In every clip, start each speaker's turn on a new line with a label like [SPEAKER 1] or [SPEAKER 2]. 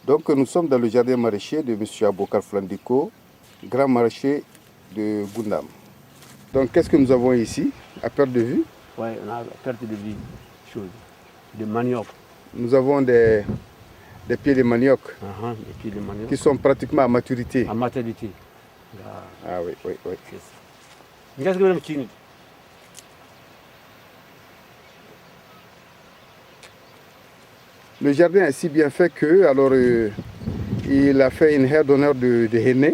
[SPEAKER 1] Donc nous sommes dans le jardin maraîcher de M. Aboukar Flandiko, grand maraîcher de Goundam. Donc qu'est-ce que nous avons ici, à perte de vue?
[SPEAKER 2] Oui, on a perte de vue, de manioc.
[SPEAKER 1] Nous avons des pieds de manioc,
[SPEAKER 2] Des pieds de manioc
[SPEAKER 1] qui sont pratiquement à maturité.
[SPEAKER 2] À maturité.
[SPEAKER 1] Ah oui, oui, oui.
[SPEAKER 2] Qu'est-ce que vous avez?
[SPEAKER 1] Le jardin est si bien fait que, alors, il a fait une haie d'honneur de henné,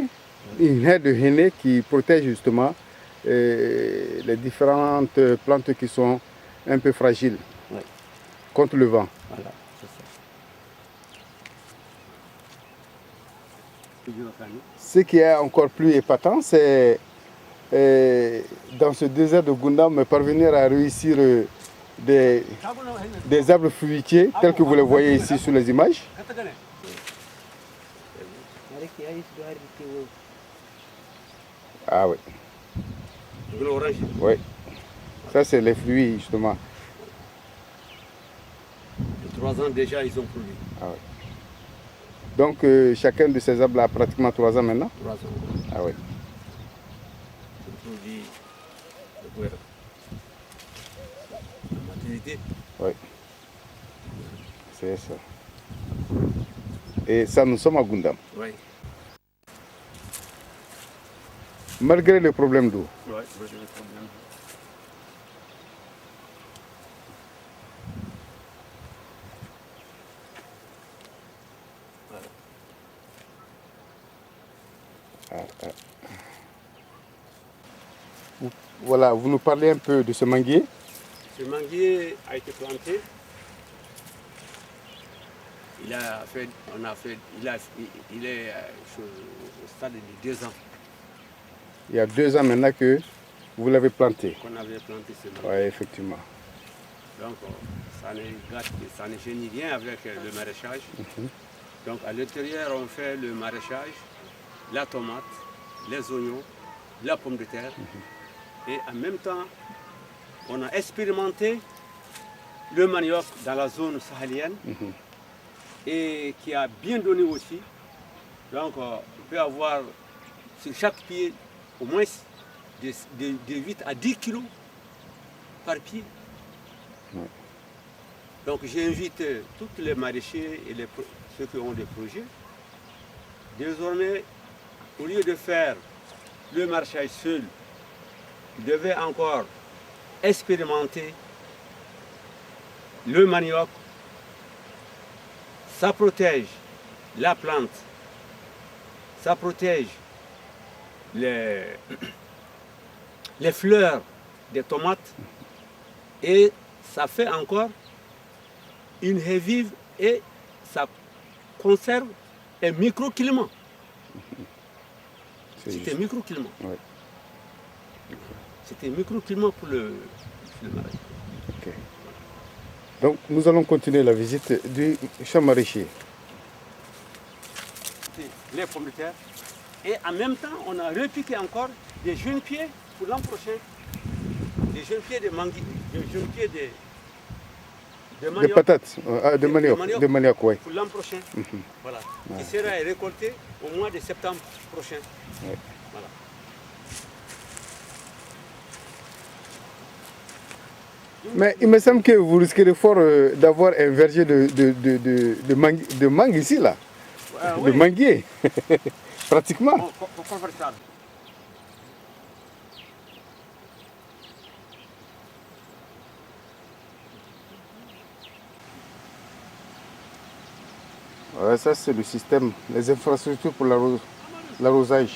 [SPEAKER 1] une haie de henné qui protège justement les différentes plantes qui sont un peu fragiles contre le vent.
[SPEAKER 2] Voilà, c'est ça.
[SPEAKER 1] Ce qui est encore plus épatant, c'est dans ce désert de Goundam, parvenir à réussir des arbres fruitiers tels que vous les voyez ici sur les images. Ah oui. Oui. Ça, c'est les fruits, justement.
[SPEAKER 2] De 3 ans déjà, ils ont produit.
[SPEAKER 1] Ah oui. Donc, chacun de ces arbres a pratiquement 3 ans maintenant?
[SPEAKER 2] 3 ans.
[SPEAKER 1] Ah oui.
[SPEAKER 2] Ils produisent la maturité.
[SPEAKER 1] Oui. C'est ça. Et ça, nous sommes à Goundam.
[SPEAKER 2] Oui.
[SPEAKER 1] Malgré le problème d'eau.
[SPEAKER 2] Oui, malgré le problème.
[SPEAKER 1] Voilà, vous nous parlez un peu de ce manguier.
[SPEAKER 2] Ce manguier a été planté. Il est au stade de 2 ans.
[SPEAKER 1] Il y a 2 ans maintenant que vous l'avez planté.
[SPEAKER 2] Qu'on avait planté ce manguier.
[SPEAKER 1] Oui, effectivement.
[SPEAKER 2] Donc, ça ne gêne rien avec le maraîchage. Donc, à l'intérieur, on fait le maraîchage, la tomate, les oignons, la pomme de terre. Et en même temps, on a expérimenté le manioc dans la zone sahélienne et qui a bien donné aussi. Donc, on peut avoir sur chaque pied au moins de 8 à 10 kilos par pied. Donc, j'invite tous les maraîchers et ceux qui ont des projets. Désormais, au lieu de faire le maraîchage seul, ils devaient encore expérimenter le manioc. Ça protège la plante, ça protège les fleurs des tomates et ça fait encore une haie vive et ça conserve un microclimat. C'est un microclimat.
[SPEAKER 1] Ouais.
[SPEAKER 2] C'est un microclimat pour le marais.
[SPEAKER 1] Okay. Donc nous allons continuer la visite du champ maraîcher.
[SPEAKER 2] Les pommes de terre. Et en même temps, on a repiqué encore des jeunes pieds pour l'an prochain. Des jeunes pieds de mangue, des jeunes pieds de manioc.
[SPEAKER 1] De patates, de manioc, oui.
[SPEAKER 2] Pour l'an prochain. Voilà. Qui sera récolté au mois de septembre prochain.
[SPEAKER 1] Ouais.
[SPEAKER 2] Voilà.
[SPEAKER 1] Mais il me semble que vous risquerez fort d'avoir un verger de mangue ici, là. De manguier, pratiquement.
[SPEAKER 2] Confortable.
[SPEAKER 1] Ouais, ça c'est le système, les infrastructures pour l'arrosage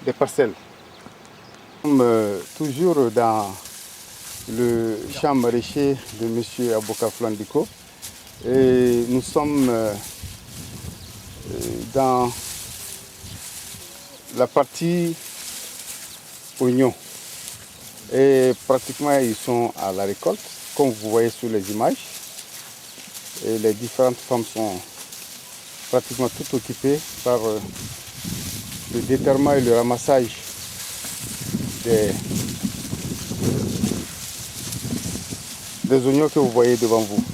[SPEAKER 1] des parcelles. Nous sommes toujours dans le champ maraîcher de M. Aboukar Flandiko et nous sommes dans la partie oignons et pratiquement ils sont à la récolte comme vous voyez sur les images et les différentes femmes sont pratiquement toutes occupées par le déterrement et le ramassage des oignons que vous voyez devant vous.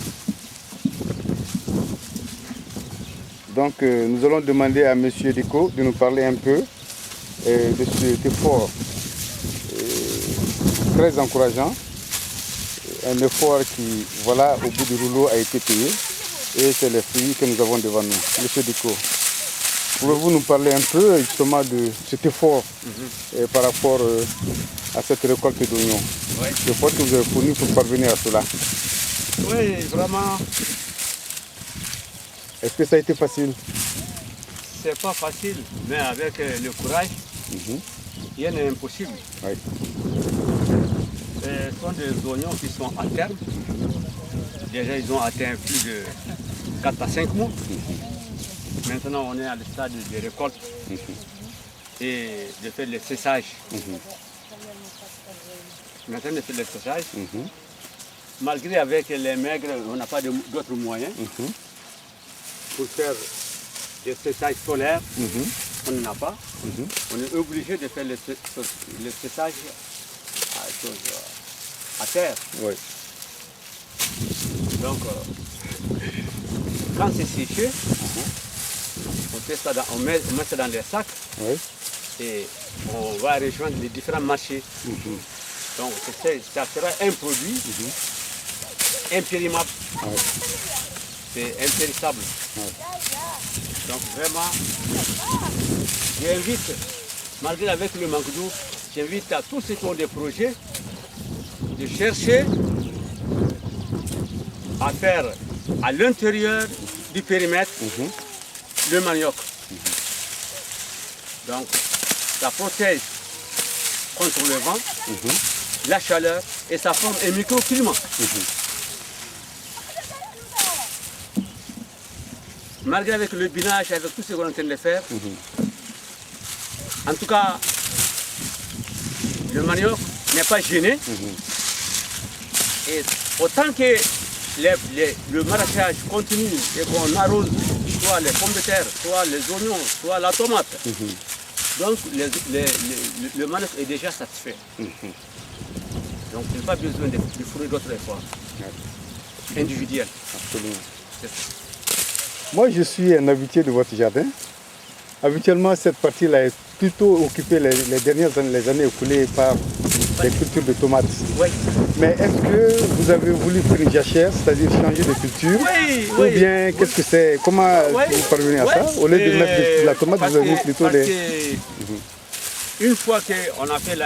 [SPEAKER 1] Donc nous allons demander à M. Diko de nous parler un peu de cet effort très encourageant. Un effort qui, voilà, au bout du rouleau a été payé. Et c'est les fruits que nous avons devant nous. M. Diko, pouvez-vous nous parler un peu justement de cet effort par rapport à cette récolte d'oignons?
[SPEAKER 2] Oui.
[SPEAKER 1] L'effort que vous avez fourni pour parvenir à cela.
[SPEAKER 2] Oui, vraiment,
[SPEAKER 1] Est-ce que ça a été facile?
[SPEAKER 2] c'est pas facile, mais avec le courage, rien n'est impossible.
[SPEAKER 1] Oui.
[SPEAKER 2] Ce sont des oignons qui sont à terme. Déjà, ils ont atteint plus de 4 à 5 mois. Maintenant, on est à le stade de récolte et de faire le séchage. Maintenant, de faire le séchage. Malgré avec les maigres, on n'a pas d'autres moyens pour faire des séchages solaires. On n'en a pas. On est obligé de faire le séchage à terre.
[SPEAKER 1] Oui.
[SPEAKER 2] Donc, quand c'est séché, on met ça dans les sacs
[SPEAKER 1] Oui.
[SPEAKER 2] et on va rejoindre les différents marchés. Donc, ça sera un produit impérimable. C'est impérissable. Donc, vraiment, j'invite, malgré avec le manque d'eau, j'invite à tous ceux qui ont des projets de chercher à faire à l'intérieur du périmètre le manioc. Donc, ça protège contre le vent, la chaleur et ça forme un microclimat. Malgré avec le binage, avec tout ce qu'on est en train de faire, en tout cas, le manioc n'est pas gêné. Et autant que le maraîchage continue et qu'on arrose soit les pommes de terre, soit les oignons, soit la tomate, donc le manioc est déjà satisfait. Donc il n'y a pas besoin de fournir d'autres efforts individuels.
[SPEAKER 1] Absolument.
[SPEAKER 2] C'est ça.
[SPEAKER 1] Moi, je suis un habitué de votre jardin. Habituellement, cette partie-là est plutôt occupée les dernières années, les années écoulées par les cultures de tomates.
[SPEAKER 2] Oui.
[SPEAKER 1] Mais est-ce que vous avez voulu faire une jachère, c'est-à-dire changer de culture?
[SPEAKER 2] Oui,
[SPEAKER 1] Ou bien, qu'est-ce que c'est? Comment vous parvenez à ça? Au lieu de mettre de la tomate, vous avez mis plutôt des...
[SPEAKER 2] Une fois qu'on a fait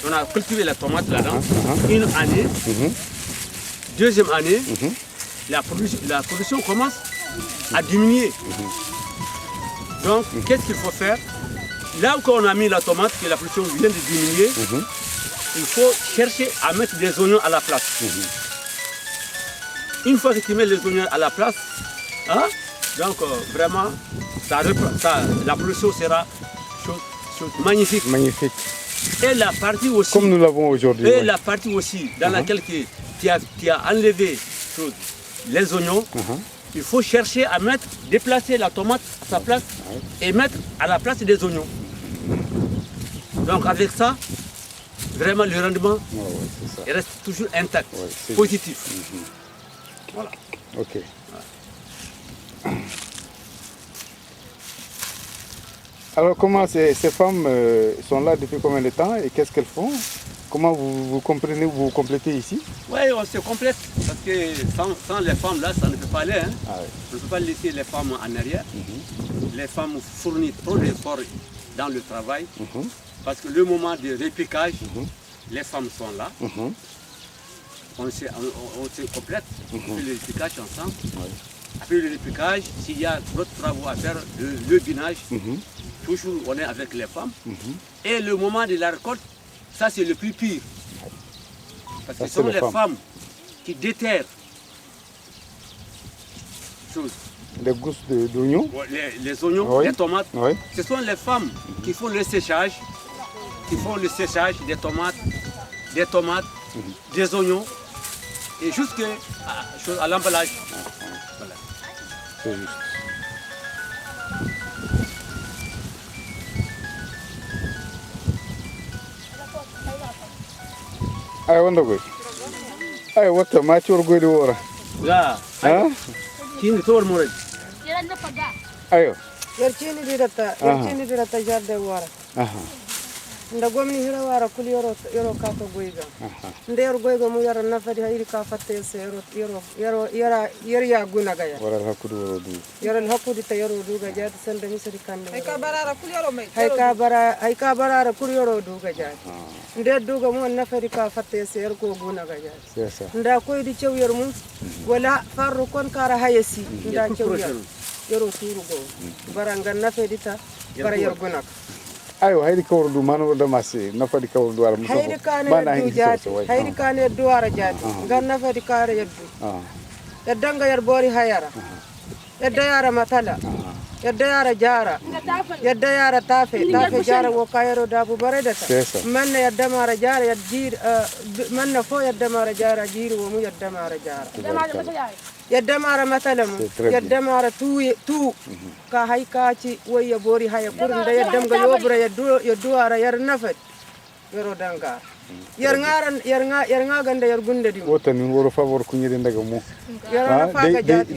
[SPEAKER 2] on a cultivé la tomate là-dedans, une année, deuxième année, la production commence à diminuer. Donc, qu'est-ce qu'il faut faire? Là où on a mis la tomate, que la production vient de diminuer, il faut chercher à mettre des oignons à la place. Une fois que tu mets les oignons à la place, donc vraiment, la production sera chose magnifique.
[SPEAKER 1] Magnifique.
[SPEAKER 2] Et la partie aussi,
[SPEAKER 1] comme nous l'avons aujourd'hui.
[SPEAKER 2] Et la partie aussi dans laquelle tu as enlevé les oignons, il faut chercher à déplacer la tomate à sa place et mettre à la place des oignons. Donc avec ça, vraiment le rendement il reste toujours intact, positif. Voilà.
[SPEAKER 1] Ok. Alors comment ces femmes sont là depuis combien de temps et qu'est-ce qu'elles font? Comment vous comprenez, vous complétez ici?
[SPEAKER 2] Oui, on se complète parce que sans les femmes là, ça ne peut pas aller. On ne peut pas laisser les femmes en arrière. Les femmes fournissent trop d'efforts dans le travail parce que le moment de répiquage, les femmes sont là. On se complète, on fait le répiquage ensemble. Après le répiquage, s'il y a d'autres travaux à faire, le binage, toujours on est avec les femmes. Et le moment de la récolte, ça c'est le plus pire. Parce que ce sont les femmes qui déterrent
[SPEAKER 1] les gousses d'oignons,
[SPEAKER 2] les oignons, les tomates. Ce sont les femmes qui font le séchage, des tomates, des oignons et jusqu'à l'emballage. Voilà.
[SPEAKER 1] C'est juste. Ay wanda goy. Ay wata ma ci orgoy da wora.
[SPEAKER 2] Là,
[SPEAKER 1] ah
[SPEAKER 2] Kini tawar morai.
[SPEAKER 1] ayo
[SPEAKER 3] yarchini dirata jarde wara
[SPEAKER 1] aha
[SPEAKER 3] nda gomni hira wara kul yoro kato goyga nder goyga mu yara nafadi hayri ka fatte se yoro ya guna gaya
[SPEAKER 1] waral hakkude woro du
[SPEAKER 3] yoro hakkude ta yoro duga jaati selde misri kande
[SPEAKER 4] hay ka barara kul yoro may
[SPEAKER 3] hay ka barara kul yoro duga jaati nder duga mu nafadi ka fatte se yoro ko guna gaya
[SPEAKER 1] c'est ça
[SPEAKER 3] nda koydi cew yor mu wala farru kon kara hayesi nda cew yoro turu go baranga nafadi ta bara yor gunak
[SPEAKER 1] ayo hayri kawru du man wala masi nafadi kawru du wala muso
[SPEAKER 3] hayri kane du jaati hayri kane du wara jaati gan nafadi kare yeddu yaddanga yar bori hayara yadda yara matala yadda yara jara yadda yara tafe jara wo kayaro dabu baredata manna yadda mara jara yadjir manna fo yadda mara jara jiri wo mu yadda mara jara yadda mara matala mu yadda mara tu ka hay kaci waya bori haya kurunda yadda ga yobra yaddu ara yar nafat yoro danga yar nga ganda yar gunda di
[SPEAKER 1] wota ni woro favor kunyede ndaga mu
[SPEAKER 3] yara faga jati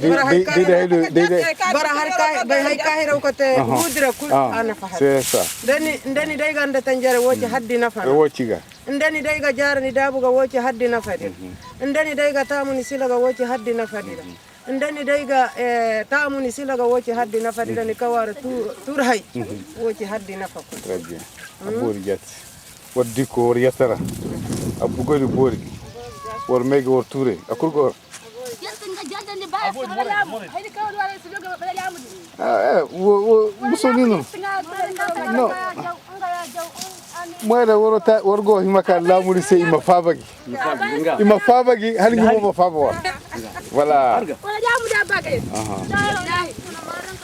[SPEAKER 3] bara har ka bay hay ka hiraw ko te budra kul ana fa
[SPEAKER 1] c'est ça
[SPEAKER 3] ndani day ganda tanjare woci haddi nafa
[SPEAKER 1] woci ga
[SPEAKER 3] ndani day ga jarani dabu ga woci haddi nafa ndani day ga tamuni silaga woci haddi nafa ndani day ga tamuni silaga woci haddi nafa ni kawara tur hay woci haddi nafa ko
[SPEAKER 1] très bien abori jati waddi ko wor yatara abugori bori wor mege wor touré akurgo musolino no moyda worgo himaka lamuri se ima fabagi hani mo faba wa voilà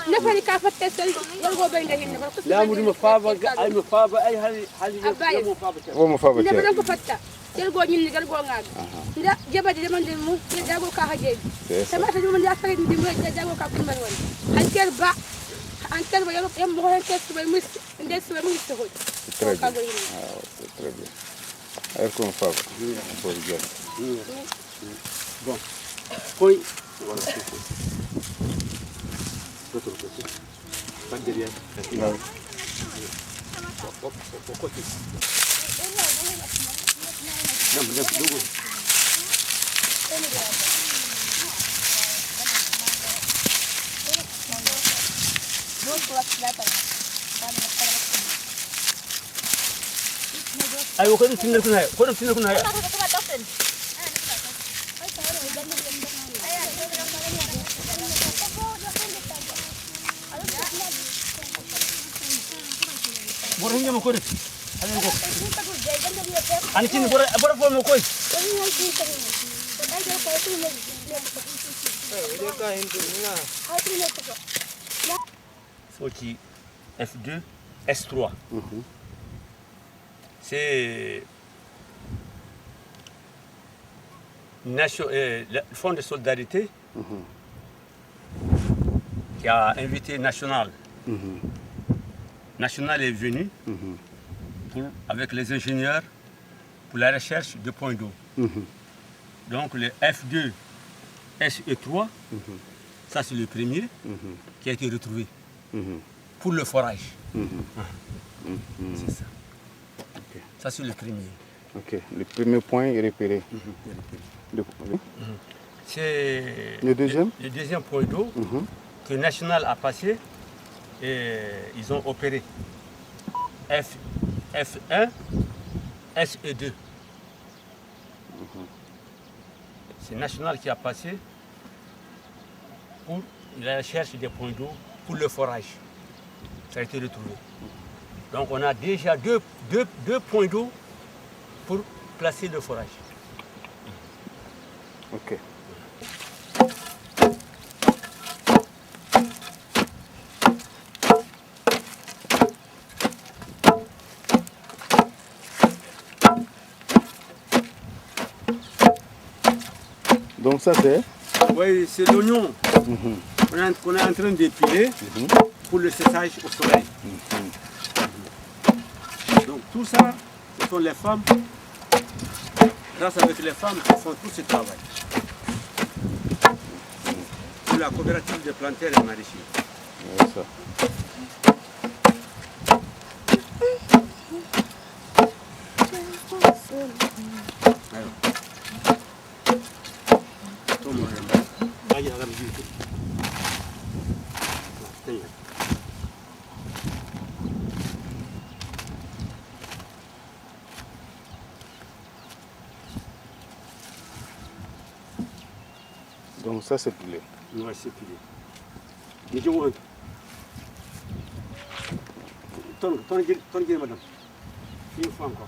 [SPEAKER 5] nafari ka fatte sel worgo be ngani
[SPEAKER 2] lamuri ma faba ay ma faba ay hali
[SPEAKER 1] mo faba
[SPEAKER 5] ne ba ko fatta go ñin gal go ngaag nda jabade demande mu dago ka haje sama ta dum nda fay ndim dago ka kun man won hankel ba antel ba yoro em mo hankel ba mus ndes ba mus to hoy
[SPEAKER 1] très bien ay ko faba bo jël
[SPEAKER 2] bon koy voilà d'autres côtés pas derrière côté ayo ko tinna kun hay bor hinga mo ko def ani tin bor fo mo koy Foti F2 S3 c'est le Fonds de solidarité qui a invité National. National est venu avec les ingénieurs pour la recherche de points d'eau. Donc le F2, S et 3, ça c'est le premier qui a été retrouvé pour le forage. C'est ça.
[SPEAKER 1] Okay.
[SPEAKER 2] Ça c'est le premier.
[SPEAKER 1] Ok, le premier point est repéré.
[SPEAKER 2] C'est
[SPEAKER 1] le deuxième?
[SPEAKER 2] Le deuxième point d'eau que National a passé et ils ont opéré. F1, S et 2. C'est National qui a passé pour la recherche des points d'eau pour le forage. Ça a été retrouvé. Donc on a déjà deux points d'eau pour placer le forage.
[SPEAKER 1] Ok. Donc ça c'est?
[SPEAKER 2] Oui, c'est l'oignon qu'on est en train d'épiler pour le séchage au soleil. Donc tout ça, ce sont les femmes, grâce avec les femmes qui font tout ce travail. de la coopérative des planteurs et maraîchers.
[SPEAKER 1] Ouais, ça. Donc ça c'est pilé.
[SPEAKER 2] Ouais, c'est pilé. Mais je vois. Ton gueule, madame. Une fois encore.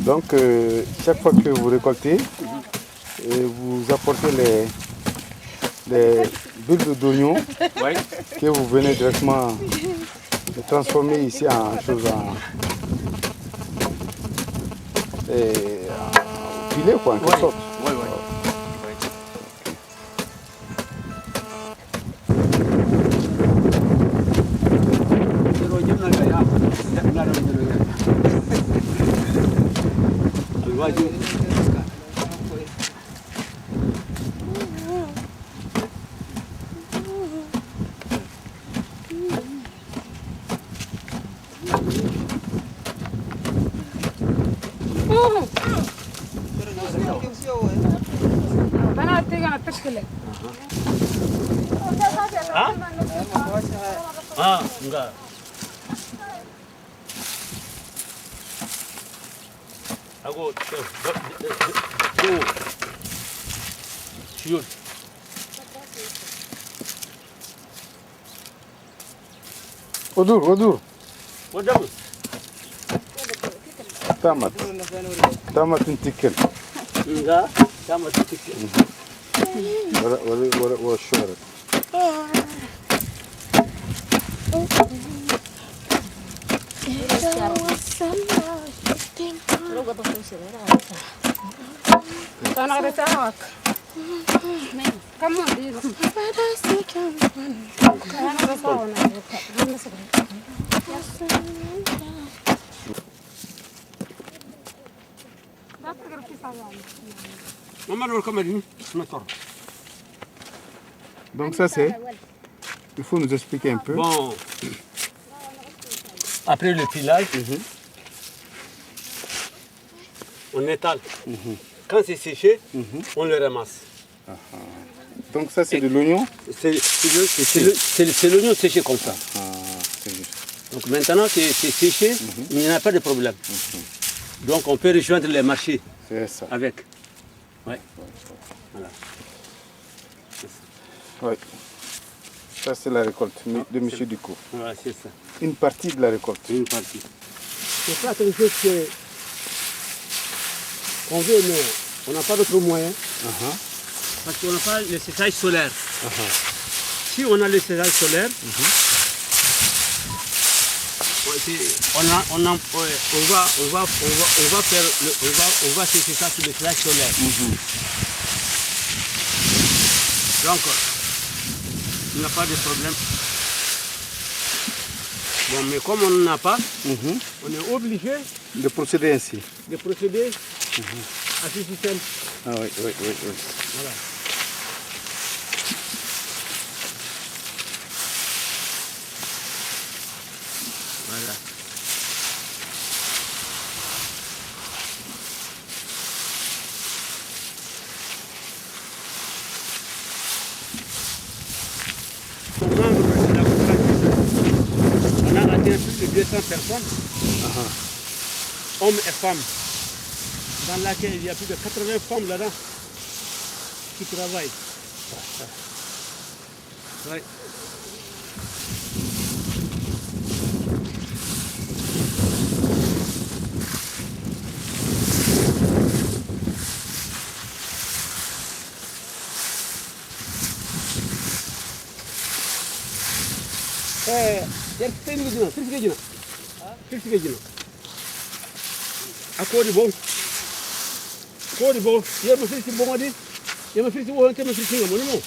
[SPEAKER 1] Donc chaque fois que vous récoltez, vous apportez les bulbes d'oignon que vous venez directement de transformer ici en chose en filet quoi, en quelque sorte.
[SPEAKER 2] Ah, enggak. Aku siur.
[SPEAKER 1] Odur.
[SPEAKER 2] Wadah.
[SPEAKER 1] Tamat intikel.
[SPEAKER 2] Enggak, sama sedikit.
[SPEAKER 1] Wala şöyle. Donc ça c'est, il faut nous expliquer un peu.
[SPEAKER 2] Bon, après le pilage, on étale. Quand c'est séché, on le ramasse.
[SPEAKER 1] Donc ça c'est de l'oignon.
[SPEAKER 2] C'est l'oignon séché comme ça.
[SPEAKER 1] C'est juste.
[SPEAKER 2] Donc maintenant que c'est séché, il n'y a pas de problème. Donc on peut rejoindre les marchés
[SPEAKER 1] Ça.
[SPEAKER 2] avec. Ouais. Voilà.
[SPEAKER 1] Ouais. Ça c'est la récolte de M. Ducot.
[SPEAKER 2] Voilà, c'est ça.
[SPEAKER 1] Une partie de la récolte.
[SPEAKER 2] Une partie. C'est pas quelque chose qu'on veut, mais on n'a pas d'autre moyen. Parce qu'on n'a pas le séchage solaire. Si on a le séchage solaire, on va sécher ça sur le séchage solaire. Donc, il n'y a pas de problème. Bon, mais comme on n'en a pas, on est obligé
[SPEAKER 1] de procéder ainsi.
[SPEAKER 2] De procéder à ce système.
[SPEAKER 1] Ah oui.
[SPEAKER 2] Voilà. Voilà. On a atteint plus de 200 personnes, hommes et femmes. dans laquelle il y a plus de 80 femmes là-dedans qui travaillent. Ouais. Akodi bon. Kodi bon. Ya ma firti bon adi. Ya ma firti bon ma firti ngam mo.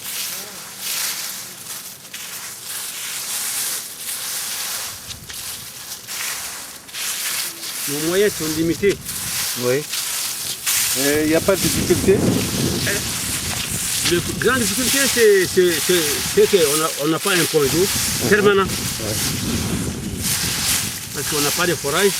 [SPEAKER 2] Nos moyens sont limités.
[SPEAKER 1] Oui. Il n'y a pas de difficulté?
[SPEAKER 2] La grande difficulté, c'est qu'on n'a pas un point d'eau permanent. Ouais. Parce qu'on n'a pas de forage.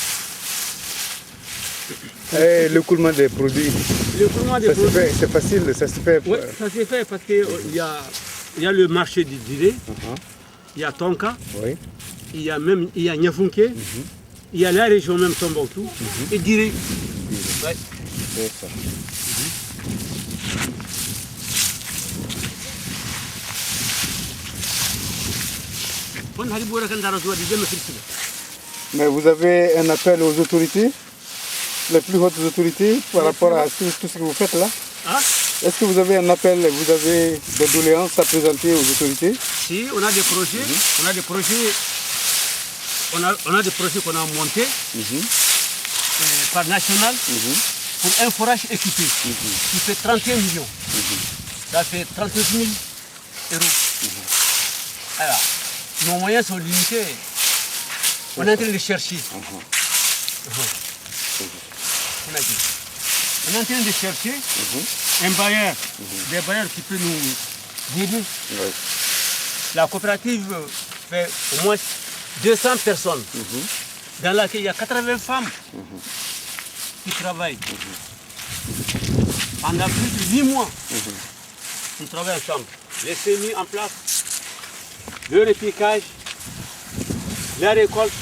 [SPEAKER 1] Et le coulement des produits?
[SPEAKER 2] Le coulement des produits.
[SPEAKER 1] C'est facile, ça se fait?
[SPEAKER 2] Oui, ça se fait parce qu'il y a le marché du Diré, il y a Tonka, oui. Il y a Nyafunke, il y a la région même Tombouctou et Diré. Ouais. C'est ça.
[SPEAKER 1] Mais vous avez un appel aux autorités, les plus hautes autorités, par rapport à tout ce que vous faites là?
[SPEAKER 2] Ah?
[SPEAKER 1] Est-ce que vous avez un appel, vous avez des doléances à présenter aux autorités?
[SPEAKER 2] Si, on a des projets, on a des projets qu'on a montés par national pour un forage équipé qui fait 31 millions. Ça fait 39 000 euros. Alors, nos moyens sont limités. On est en train de chercher. On est en train de chercher un bailleur, des bailleurs qui peuvent nous aider. La coopérative fait au moins 200 personnes, dans laquelle il y a 80 femmes qui travaillent. Pendant plus de 8 mois, on travaille ensemble. Les semis en place, le repiquage, la récolte.